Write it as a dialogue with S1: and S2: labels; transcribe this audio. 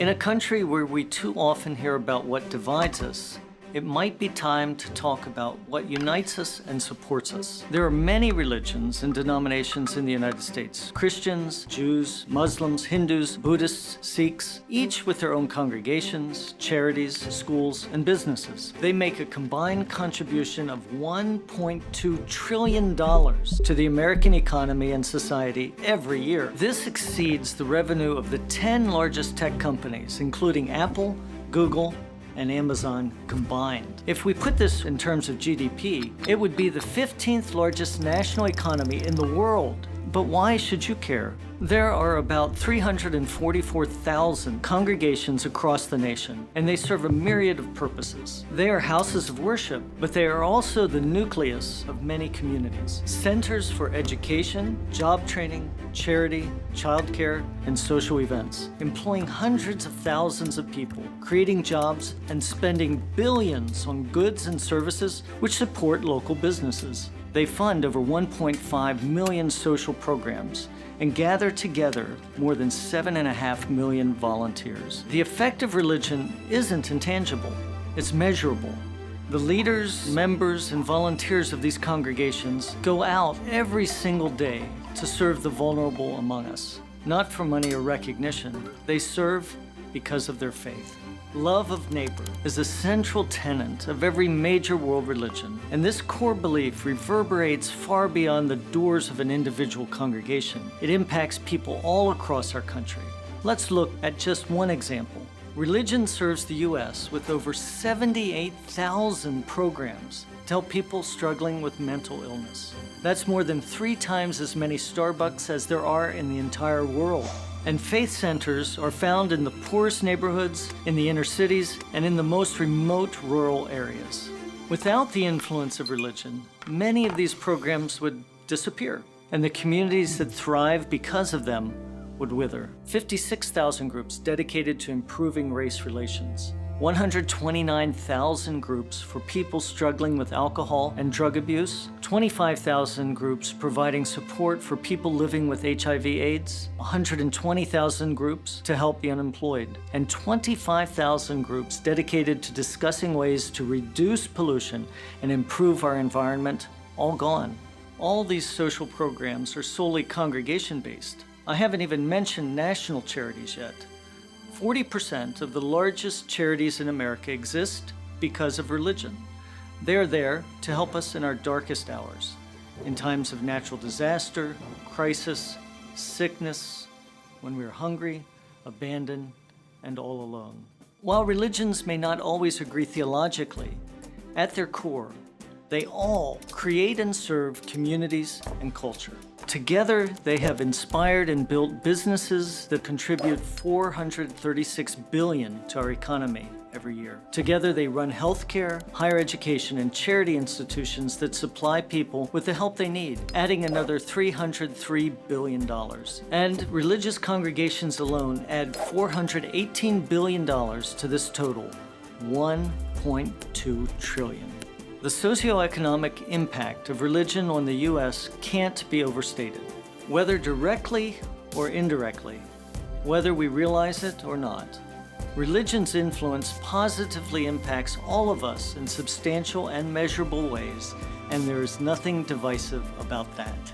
S1: In a country where we too often hear about what divides us, it might be time to talk about what unites us and supports us. There are many religions and denominations in the United States: Christians, Jews, Muslims, Hindus, Buddhists, Sikhs, each with their own congregations, charities, schools, and businesses. They make a combined contribution of $1.2 trillion to the American economy and society every year. This exceeds the revenue of the 10 largest tech companies, including Apple, Google, and Amazon combined. If we put this in terms of GDP, it would be the 15th largest national economy in the world. But why should you care? There are about 344,000 congregations across the nation, and they serve a myriad of purposes. They are houses of worship, but they are also the nucleus of many communities. Centers for education, job training, charity, childcare, and social events, employing hundreds of thousands of people, creating jobs, and spending billions on goods and services which support local businesses. They fund over 1.5 million social programs and gather together more than 7.5 million volunteers. The effect of religion isn't intangible, it's measurable. The leaders, members, and volunteers of these congregations go out every single day to serve the vulnerable among us. Not for money or recognition, they serve because of their faith. Love of neighbor is a central tenet of every major world religion, and this core belief reverberates far beyond the doors of an individual congregation. It impacts people all across our country. Let's look at just one example. Religion serves the U.S. with over 78,000 programs to help people struggling with mental illness. That's more than 3 times as many Starbucks as there are in the entire world. And faith centers are found in the poorest neighborhoods, in the inner cities, and in the most remote rural areas. Without the influence of religion, many of these programs would disappear, and the communities that thrive because of them would wither. 56,000 groups dedicated to improving race relations. 129,000 groups for people struggling with alcohol and drug abuse, 25,000 groups providing support for people living with HIV/AIDS, 120,000 groups to help the unemployed, and 25,000 groups dedicated to discussing ways to reduce pollution and improve our environment, all gone. All these social programs are solely congregation-based. I haven't even mentioned national charities yet. 40% of the largest charities in America exist because of religion. They're there to help us in our darkest hours, in times of natural disaster, crisis, sickness, when we're hungry, abandoned, and all alone. While religions may not always agree theologically, at their core, they all create and serve communities and culture. Together, they have inspired and built businesses that contribute $436 billion to our economy every year. Together, they run healthcare, higher education, and charity institutions that supply people with the help they need, adding another $303 billion. And religious congregations alone add $418 billion to this total, $1.2 trillion. The socioeconomic impact of religion on the U.S. can't be overstated, whether directly or indirectly, whether we realize it or not. Religion's influence positively impacts all of us in substantial and measurable ways, and there is nothing divisive about that.